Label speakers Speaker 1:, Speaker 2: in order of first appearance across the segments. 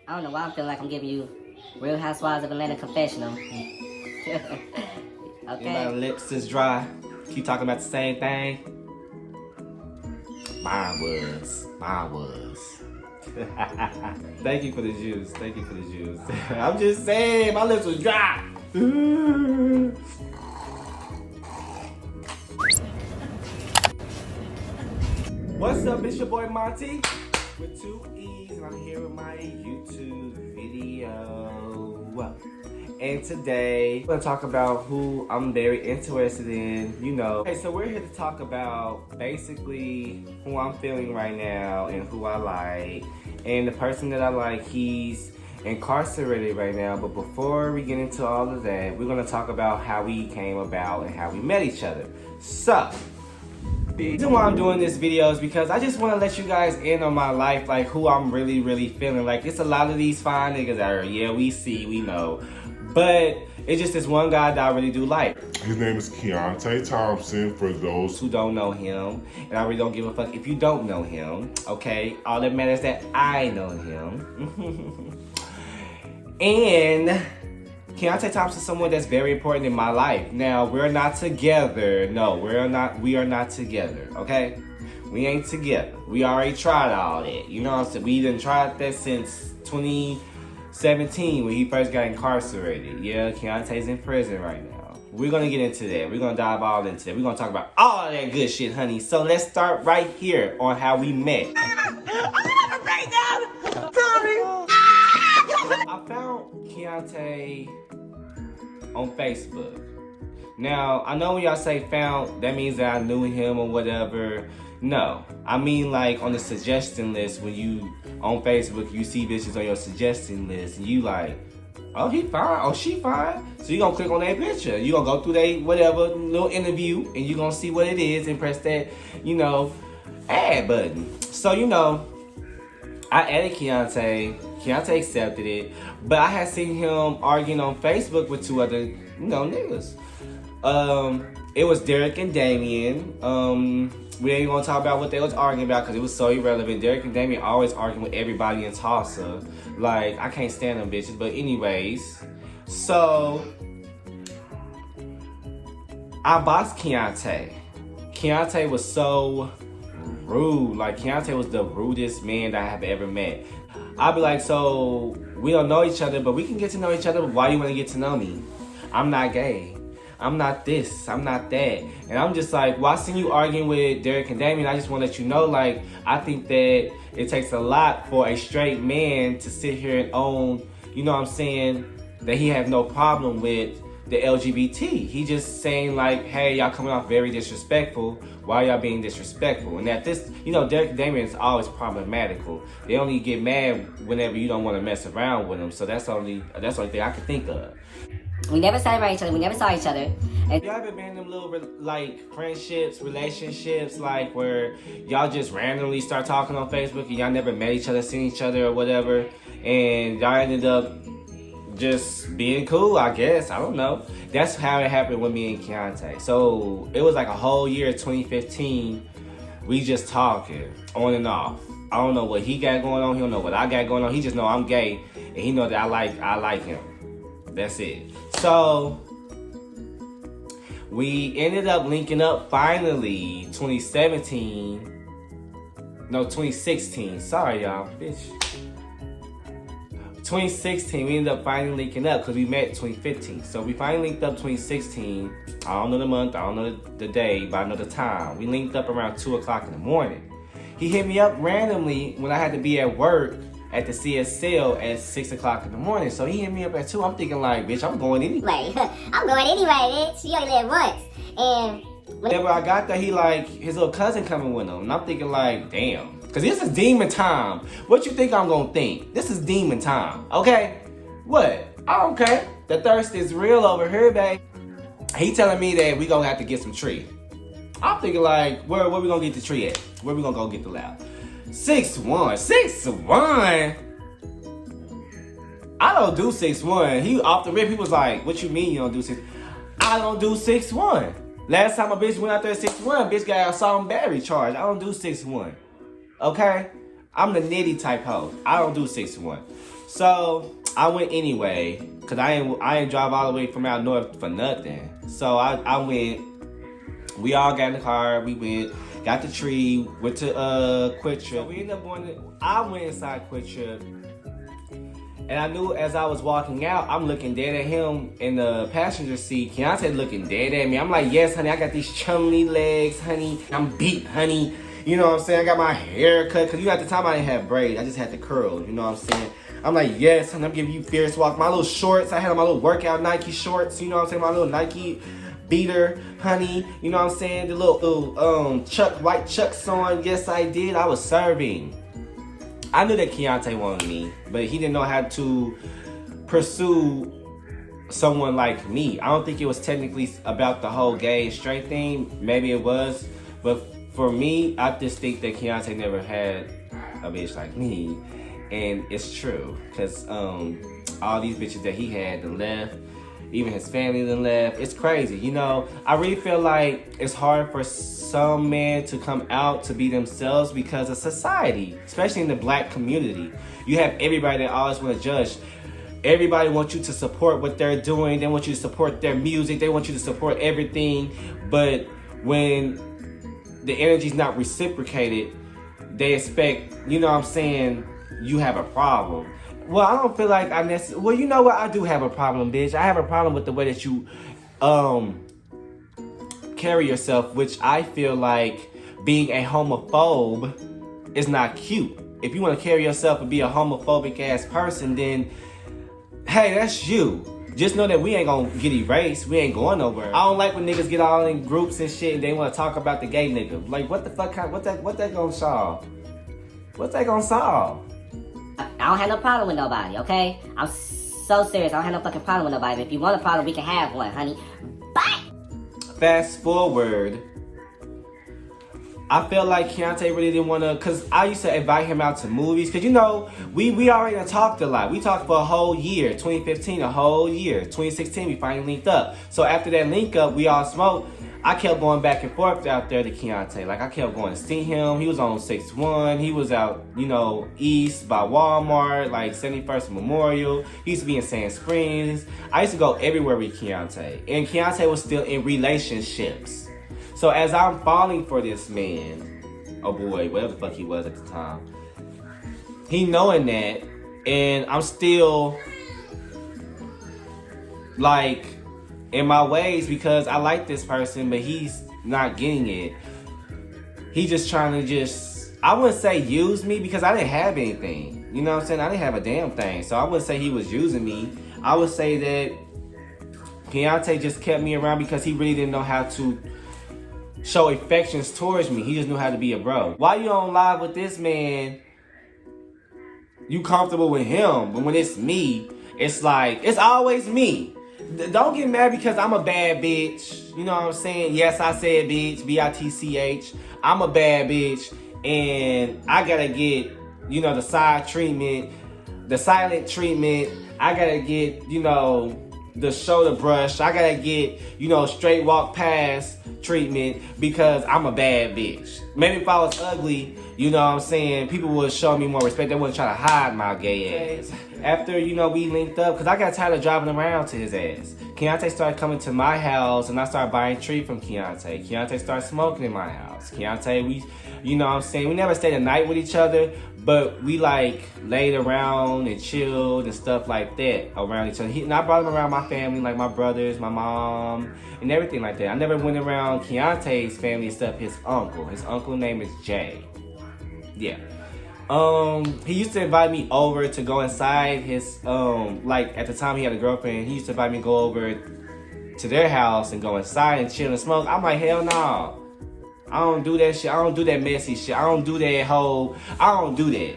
Speaker 1: I don't know why I'm feeling like I'm giving you Real Housewives of Atlanta confessional. Okay.
Speaker 2: My lips is dry. Keep talking about the same thing. Mine was. Thank you for the juice. Thank you for the juice. I'm just saying, my lips was dry. What's up? It's your boy Monty with 2 E's, and I'm here with my YouTube video. And today, we're gonna talk about who I'm very interested in, you know. Okay, so we're here to talk about basically who I'm feeling right now and who I like. And the person that I like, he's incarcerated right now. But before we get into all of that, we're gonna talk about how we came about and how we met each other. So, the reason why I'm doing this video is because I just want to let you guys in on my life, like who I'm really feeling. Like, it's a lot of these fine niggas out here. Yeah, we see, we know. But it's just this one guy that I really do like.
Speaker 3: His name is Konte Thompson, for those
Speaker 2: who don't know him. And I really don't give a fuck if you don't know him, okay? All that matters is that I know him. And Konte Thompson is someone that's very important in my life. Now, we're not together. No, we are not together, okay? We ain't together. We already tried all that. You know what I'm saying? We done tried that since 2017 when he first got incarcerated. Yeah, Konte's in prison right now. We're gonna get into that. We're gonna dive all into that. We're gonna talk about all that good shit, honey. So let's start right here on how we met. I found Konte on Facebook. Now, I know when y'all say found, that means that I knew him or whatever. No, I mean like on the suggestion list. When you on Facebook, you see bitches on your suggestion list, and you like, oh, he fine, oh, she fine. So you gonna click on that picture. You gonna go through that whatever little interview, and you gonna see what it is and press that, you know, add button. So, you know, I added Konte. Konte accepted it, but I had seen him arguing on Facebook with 2 other, you know, niggas. It was Derek and Damien. We ain't gonna talk about what they was arguing about because it was so irrelevant. Derek and Damien always arguing with everybody in Tulsa. Like, I can't stand them bitches. But anyways, so I boxed Konte. Konte was so rude. Like, Konte was the rudest man that I have ever met. I'd be like, so we don't know each other, but we can get to know each other. But why you want to get to know me? I'm not gay. I'm not this, I'm not that. And I'm just like, well, I seen you arguing with Derek and Damien. I just want to let you know, like, I think that it takes a lot for a straight man to sit here and own, you know what I'm saying, that he has no problem with the LGBT. He just saying like, hey, y'all coming off very disrespectful. Why y'all being disrespectful? And that this, you know, Derek and Damien is always problematical. They only get mad whenever you don't want to mess around with them. So that's the only thing I can think of.
Speaker 1: We never celebrated each other. We never saw each other. And
Speaker 2: y'all ever been in them little like friendships, relationships, like where y'all just randomly start talking on Facebook and y'all never met each other, seen each other or whatever, and y'all ended up just being cool, I guess. I don't know. That's how it happened with me and Konte. So it was like a whole year, 2015. We just talking on and off. I don't know what he got going on. He don't know what I got going on. He just know I'm gay, and he know that I like him. That's it. So we ended up linking up finally 2016. Sorry, y'all, bitch. 2016, we ended up finally linking up because we met 2015. So we finally linked up 2016. I don't know the month, I don't know the day, but I know the time. We linked up around 2 o'clock in the morning. He hit me up randomly when I had to be at work at the CSL at 6 o'clock in the morning. So he hit me up at 2. I'm thinking like, bitch, I'm going anyway.
Speaker 4: I'm going anyway, bitch. You only live once. And
Speaker 2: whenever I got there, he like, his little cousin coming with him. And I'm thinking like, damn. Because this is demon time. What you think I'm going to think? This is demon time, okay? What? I don't care. The thirst is real over here, babe. He telling me that we going to have to get some tree. I'm thinking like, where we going to get the tree at? Where we going to go get the loud? 6'1". I don't do 6'1". He off the rip, he was like, what you mean you don't do 6'1"? I don't do 6'1". Last time a bitch went out there 6'1", bitch got a assault and battery charge. I don't do 6'1". Okay? I'm the nitty type hoe. I don't do 6'1". So I went anyway, cause I ain't drive all the way from out north for nothing. So I went. We all got in the car. We went, got the tree, went to Quick Trip. We ended up going. I went inside Quick Trip, and I knew as I was walking out, I'm looking dead at him in the passenger seat. Keontae looking dead at me. I'm like, yes, honey, I got these chummy legs, honey. I'm beat, honey. You know what I'm saying? I got my hair cut, because at the time I didn't have braids. I just had the curls, you know what I'm saying? I'm like, yes, honey, I'm giving you fierce walk. My little shorts, I had on my little workout Nike shorts, you know what I'm saying? My little Nike beater, honey, you know what I'm saying? The little white Chucks on. Yes, I did. I was serving. I knew that Keontae wanted me, but he didn't know how to pursue someone like me. I don't think it was technically about the whole gay and straight thing. Maybe it was, but for me, I just think that Keontae never had a bitch like me, and it's true, because all these bitches that he had done left, even his family done left. It's crazy, you know. I really feel like it's hard for some men to come out to be themselves because of society, especially in the black community. You have everybody that always want to judge. Everybody wants you to support what they're doing. They want you to support their music. They want you to support everything, but when the energy's not reciprocated, they expect, you know what I'm saying, you have a problem. Well, I don't feel like I necessarily... Well, you know what? I do have a problem, bitch. I have a problem with the way that you carry yourself, which I feel like being a homophobe is not cute. If you want to carry yourself and be a homophobic ass person, then, hey, that's you. Just know that we ain't gonna get erased. We ain't going nowhere. I don't like when niggas get all in groups and shit and they want to talk about the gay nigga. Like, what the fuck? What that gonna solve? What's that gonna solve?
Speaker 1: I don't have no problem with nobody, okay? I'm so serious. I don't have no fucking problem with nobody. But if you want a problem, we can have one, honey. Bye!
Speaker 2: Fast forward, I felt like Keontae really didn't want to, because I used to invite him out to movies, because, you know, we already talked a lot. We talked for a whole year, 2015, a whole year. 2016, we finally linked up. So after that link up, we all smoked. I kept going back and forth out there to Keontae. Like, I kept going to see him. He was on 6'1". He was out, you know, east by Walmart, like 71st Memorial. He used to be in Sand Springs. I used to go everywhere with Keontae. And Keontae was still in relationships. So as I'm falling for this man, oh boy, whatever the fuck he was at the time, he knowing that, and I'm still, like, in my ways because I like this person, but he's not getting it. He just trying to I wouldn't say use me because I didn't have anything. You know what I'm saying? I didn't have a damn thing. So I wouldn't say he was using me. I would say that Keontae just kept me around because he really didn't know how to show affections towards me. He just knew how to be a bro. Why you on live with this man? You comfortable with him, but when it's me, it's like, it's always me. Don't get mad because I'm a bad bitch. You know what I'm saying? Yes, I said bitch, B-I-T-C-H. I'm a bad bitch, and I gotta get, you know, the side treatment, the silent treatment. I gotta get, you know, the shoulder brush. I gotta get, you know, straight walk past treatment because I'm a bad bitch. Maybe if I was ugly, you know what I'm saying, people would show me more respect. They wouldn't try to hide my gay ass. After, you know, we linked up, because I got tired of driving around to his ass. Keontae started coming to my house, and I started buying tree from Keontae. Keontae started smoking in my house. Keontae, we, you know what I'm saying, we never stayed a night with each other, but we, like, laid around and chilled and stuff like that around each other. And I brought him around my family, like my brothers, my mom, and everything like that. I never went around Keontae's family except his uncle. His uncle name is Jay. Yeah. He used to invite me over to go inside his, like, at the time he had a girlfriend, he used to invite me to go over to their house and go inside and chill and smoke. I'm like, hell no. I don't do that shit. I don't do that messy shit. I don't do that I don't do that.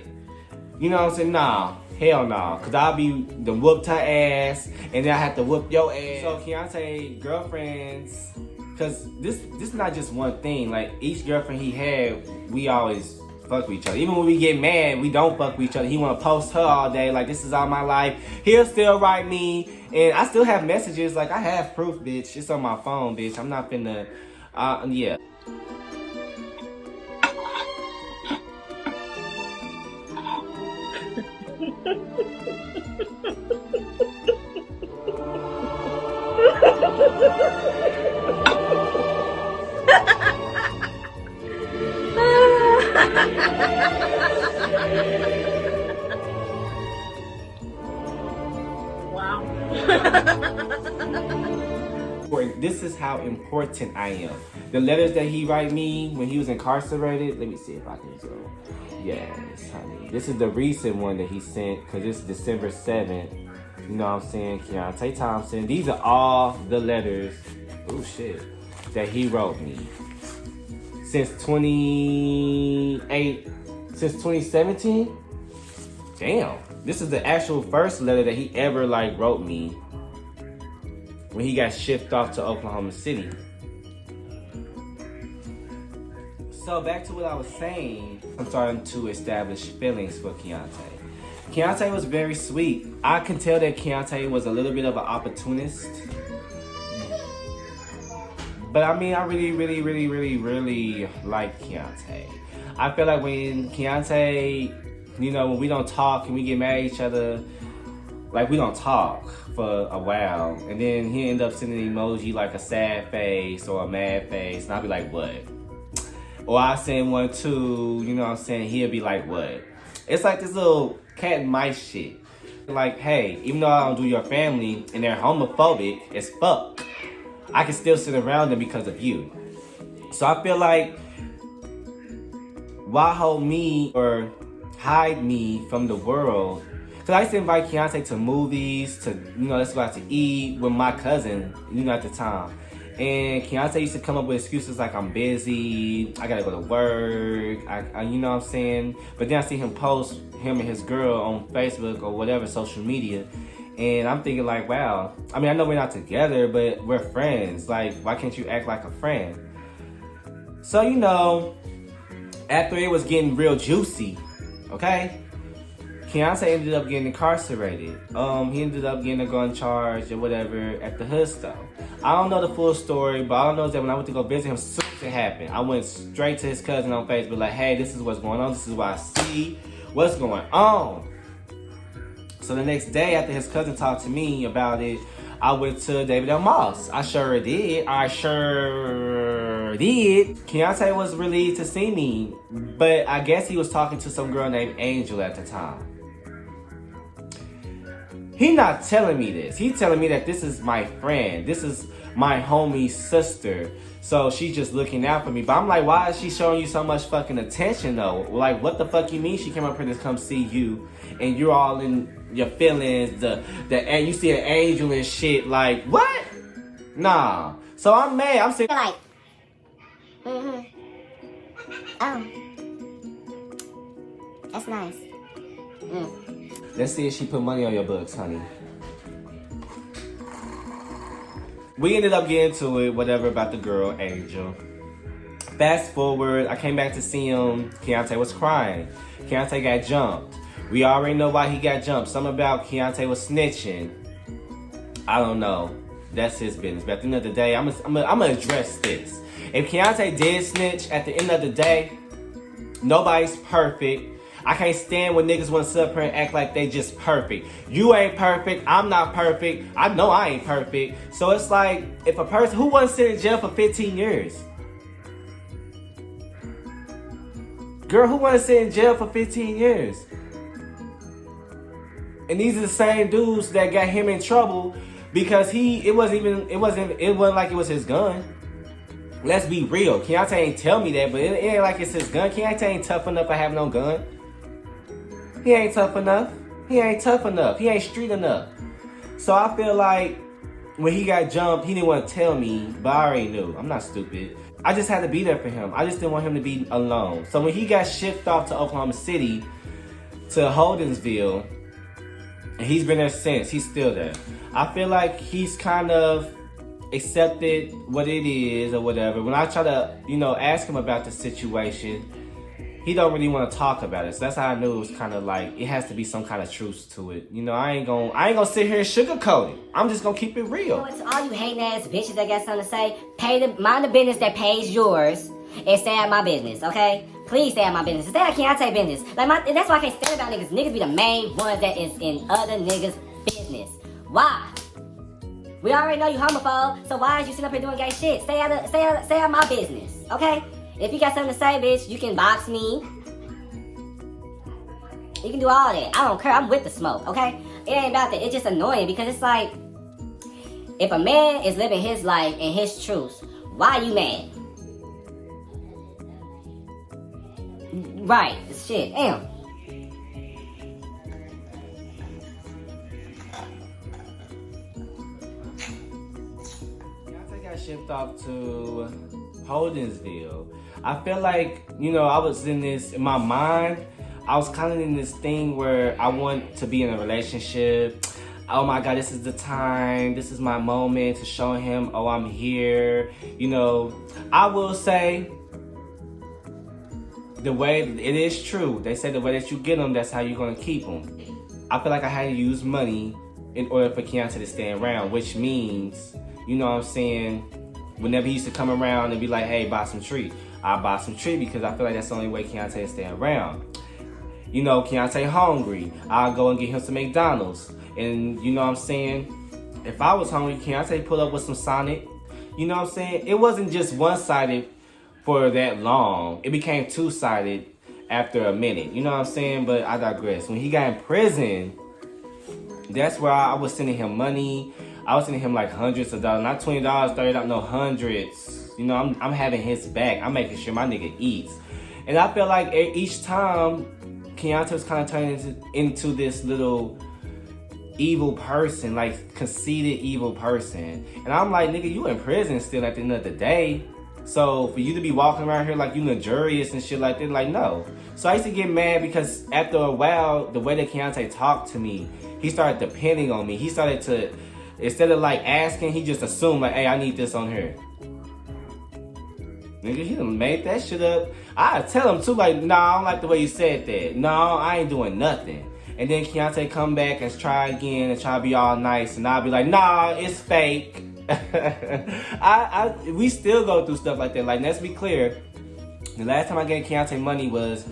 Speaker 2: You know what I'm saying? Nah. Hell no. Because I'll be the whooped her ass, and then I have to whoop your ass. So Keontae girlfriends, because this is not just one thing. Like, each girlfriend he had, we always fuck with each other. Even when we get mad, we don't fuck with each other. He want to post her all day, like, this is all my life. He'll still write me, and I still have messages. Like, I have proof, bitch. It's on my phone, bitch. I'm not finna, yeah.
Speaker 5: Wow.
Speaker 2: This is how important I am. The letters that he write me when he was incarcerated. Let me see if I can go. Yes, honey. This is the recent one that he sent because it's December 7th. You know what I'm saying? Keontae Thompson. These are all the letters. Oh shit. That he wrote me. Since 2017? Damn. This is the actual first letter that he ever like wrote me when he got shipped off to Oklahoma City. So back to what I was saying, I'm starting to establish feelings for Keontae. Keontae was very sweet. I can tell that Keontae was a little bit of an opportunist. But I mean, I really like Keontae. I feel like when Keontae, you know, when we don't talk and we get mad at each other, like we don't talk for a while, and then he end up sending an emoji like a sad face or a mad face, and I'll be like, what? Or I send one too, you know what I'm saying? He'll be like, what? It's like this little cat and mice shit. Like, hey, even though I don't do your family and they're homophobic as fuck, I can still sit around them because of you. So I feel like, why hold me or hide me from the world? Because I used to invite Keontae to movies, to, you know, let's go out to eat with my cousin, you know, at the time. And Keontae used to come up with excuses like, I'm busy, I gotta go to work, I you know what I'm saying? But then I see him post him and his girl on Facebook or whatever, social media. And I'm thinking like, wow, I mean, I know we're not together, but we're friends. Like, why can't you act like a friend? So, you know, after it was getting real juicy, okay? Keontae ended up getting incarcerated. He ended up getting a gun charge or whatever at the hood stove. I don't know the full story, but all I know is that when I went to go visit him, as soon as it happened, I went straight to his cousin on Facebook like, hey, this is what's going on. This is what I see. What's going on? So the next day after his cousin talked to me about it, I went to David L. Moss. I sure did. Keontae was relieved to see me, but I guess he was talking to some girl named Angel at the time. He not telling me this. He telling me that this is my friend. This is my homie's sister. So she's just looking out for me. But I'm like, why is she showing you so much fucking attention though? Like, what the fuck you mean she came up here to come see you and you're all in your feelings, and you see an angel and shit, like, what? Nah. So I'm mad. I'm sitting
Speaker 4: Like, that's nice.
Speaker 2: Let's see if she put money on your books, honey. We ended up getting to it, whatever, about the girl, Angel. Fast forward, I came back to see him. Keontae was crying. Keontae got jumped. We already know why he got jumped. Something about Keontae was snitching. I don't know. That's his business. But at the end of the day, I'm gonna address this. If Keontae did snitch, at the end of the day, nobody's perfect. I can't stand when niggas want to sit up here and act like they just perfect. You ain't perfect. I'm not perfect. I know I ain't perfect. So it's like, if a person who wants to sit in jail for 15 years? Girl, who want to sit in jail for 15 years? And these are the same dudes that got him in trouble because it wasn't like it was his gun. Let's be real. Keontae ain't tell me that, but it ain't like it's his gun. Keontae ain't tough enough to have no gun. He ain't tough enough. He ain't tough enough. He ain't street enough. So I feel like when he got jumped, he didn't want to tell me, but I already knew. I'm not stupid. I just had to be there for him. I just didn't want him to be alone. So when he got shipped off to Oklahoma City, to Holdensville, and he's been there since, he's still there. I feel like he's kind of accepted what it is or whatever. When I try to, ask him about the situation, he don't really want to talk about it. So that's how I knew it was kind of like, it has to be some kind of truth to it. I ain't gonna sit here and sugarcoat it. I'm just gonna keep it real.
Speaker 1: To all you hating ass bitches that got something to say, mind the business that pays yours and stay out of my business, okay? Please stay out my business. Stay out Keontae business. That's why I can't stand about niggas. Niggas be the main ones that is in other niggas' business. Why? We already know you homophobe, so why is you sitting up here doing gay shit? Stay out of my business, okay? If you got something to say, bitch, you can box me. You can do all that. I don't care. I'm with the smoke, okay? It ain't about that. It's just annoying because it's like, if a man is living his life and his truth, why are you mad? Right. Shit. Damn.
Speaker 2: I got shipped off to Holdensville. I feel like, I was in my mind, I was kind of in this thing where I want to be in a relationship. Oh my God, this is the time. This is my moment to show him, oh, I'm here. I will say, the way, it is true. They say the way that you get them, that's how you're going to keep them. I feel like I had to use money in order for Keontae to stay around, which means, whenever he used to come around and be like, hey, buy some tree, I buy some tree because I feel like that's the only way Keontae is staying around. Keontae hungry, I'll go and get him some McDonald's. And if I was hungry, Keontae pull up with some Sonic. It wasn't just one-sided for that long. It became two-sided after a minute. But I digress. When he got in prison, that's where I was sending him money. I was sending him like hundreds of dollars, not $20, $30, no, hundreds. I'm having his back. I'm making sure my nigga eats. And I feel like each time, Keontae was kind of turning into this little evil person, like conceited evil person. And I'm like, nigga, you in prison still at the end of the day. So for you to be walking around here like you luxurious and shit like that, like, no. So I used to get mad because after a while, the way that Keontae talked to me, he started depending on me. He started to, instead of like asking, he just assumed like, hey, I need this on here. Nigga, he done made that shit up. I tell him too, like, nah, I don't like the way you said that. No, I ain't doing nothing. And then Keontae come back and try again and try to be all nice. And I'll be like, nah, it's fake. We still go through stuff like that. Like, let's be clear. The last time I gave Keontae money was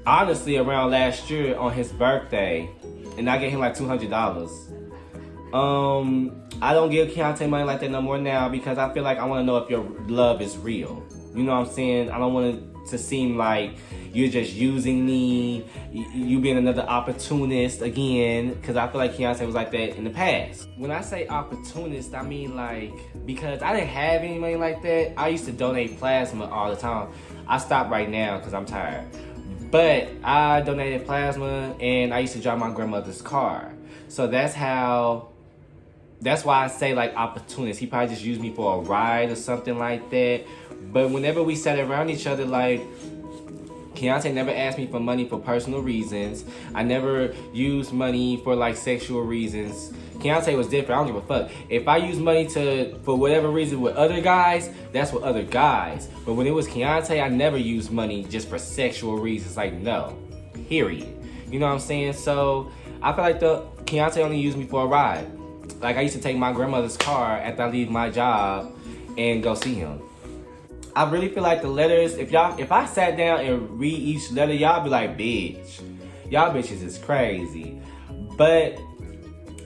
Speaker 2: honestly around last year on his birthday. And I gave him like $200. I don't give Keontae money like that no more now because I feel like I want to know if your love is real. You know what I'm saying? I don't want it to seem like you're just using me, you being another opportunist again, because I feel like Keontae was like that in the past. When I say opportunist, I mean like, because I didn't have any money like that, I used to donate plasma all the time. I stopped right now because I'm tired. But I donated plasma and I used to drive my grandmother's car. So that's why I say like opportunist. He probably just used me for a ride or something like that. But whenever we sat around each other, like, Keontae never asked me for money for personal reasons. I never used money for like sexual reasons. Keontae was different. I don't give a fuck. If I use money for whatever reason with other guys, that's with other guys. But when it was Keontae, I never used money just for sexual reasons. Like, no. Period. You know what I'm saying? So I feel like Keontae only used me for a ride. Like, I used to take my grandmother's car after I leave my job and go see him. I really feel like the letters, if I sat down and read each letter, y'all be like, bitch, y'all bitches is crazy. But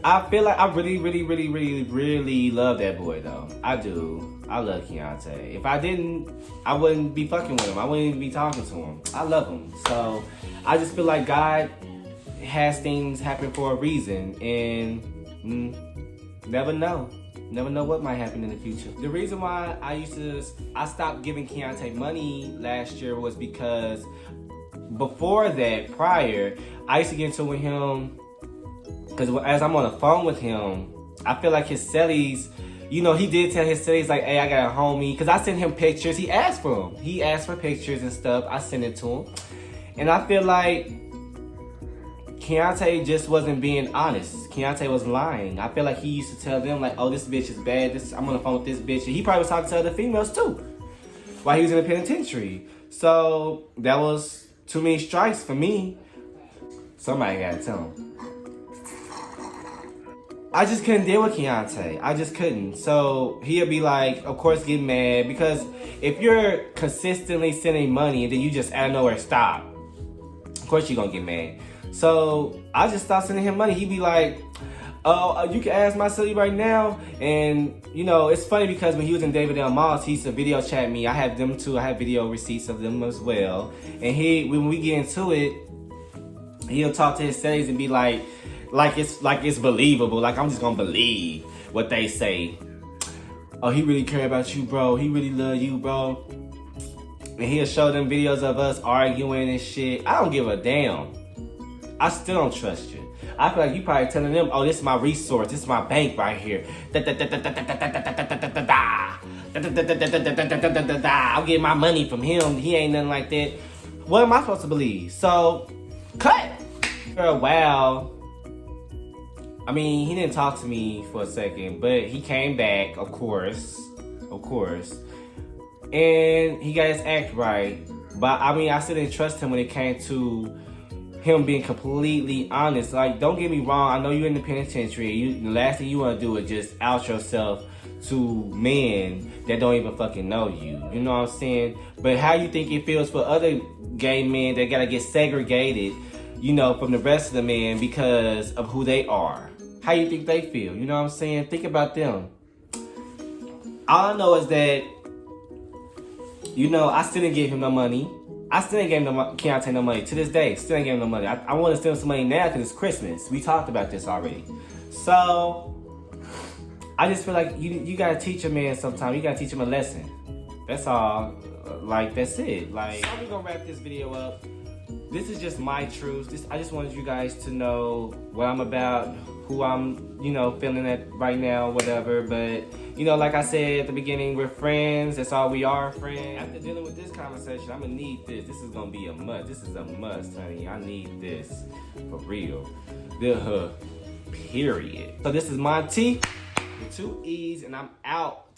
Speaker 2: I feel like I really, really, really, really, really love that boy though. I do. I love Keontae. If I didn't, I wouldn't be fucking with him. I wouldn't even be talking to him. I love him. So I just feel like God has things happen for a reason, and never know. Never know what might happen in the future. The reason why I stopped giving Keontae money last year was because before that, prior, I used to get into it with him, because as I'm on the phone with him, I feel like his cellies, he did tell his cellies like, hey, I got a homie, because I sent him pictures. He asked for them. He asked for pictures and stuff. I sent it to him. And I feel like Keontae just wasn't being honest. Keontae was lying. I feel like he used to tell them like, oh, this bitch is bad. I'm on the phone with this bitch. And he probably was talking to other females too while he was in the penitentiary. So that was too many strikes for me. Somebody gotta tell him. I just couldn't deal with Keontae. I just couldn't. So he'll be like, of course, get mad because if you're consistently sending money and then you just out of nowhere stop, of course you're gonna get mad. So I just stopped sending him money. He'd be like, oh, you can ask my silly right now. And you know, it's funny because when he was in David L. Moss, he used to video chat me. I have them too. I have video receipts of them as well. And when we get into it, he'll talk to his settings and be like it's believable. Like I'm just gonna believe what they say. Oh, he really care about you, bro. He really love you, bro. And he'll show them videos of us arguing and shit. I don't give a damn. I still don't trust you. I feel like you probably telling them, oh, this is my resource. This is my bank right here. I'll get my money from him. He ain't nothing like that. What am I supposed to believe? So, cut. For a while, I mean, he didn't talk to me for a second, but he came back, of course. And he got his act right. But I mean, I still didn't trust him when it came to him being completely honest. Like, don't get me wrong, I know you're in the penitentiary. The last thing you want to do is just out yourself to men that don't even fucking know you. You know what I'm saying? But how you think it feels for other gay men that gotta get segregated, you know, from the rest of the men because of who they are? How you think they feel? You know what I'm saying? Think about them. All I know is that, you know, I still didn't give him no money. I still ain't gave Keontae no money. To this day, still ain't gave him no money. I want to steal some money now because it's Christmas. We talked about this already. So, I just feel like you got to teach a man sometime. You got to teach him a lesson. That's all. Like, that's it. Like, so we're going to wrap this video up. This is just my truth. I just wanted you guys to know what I'm about, who I'm, you know, feeling at right now, whatever. But, you know, like I said at the beginning, we're friends. That's all we are, friends. After dealing with this conversation, I'm going to need this. This is going to be a must. This is a must, honey. I need this for real. Period. So this is Monty with 2 E's, and I'm out.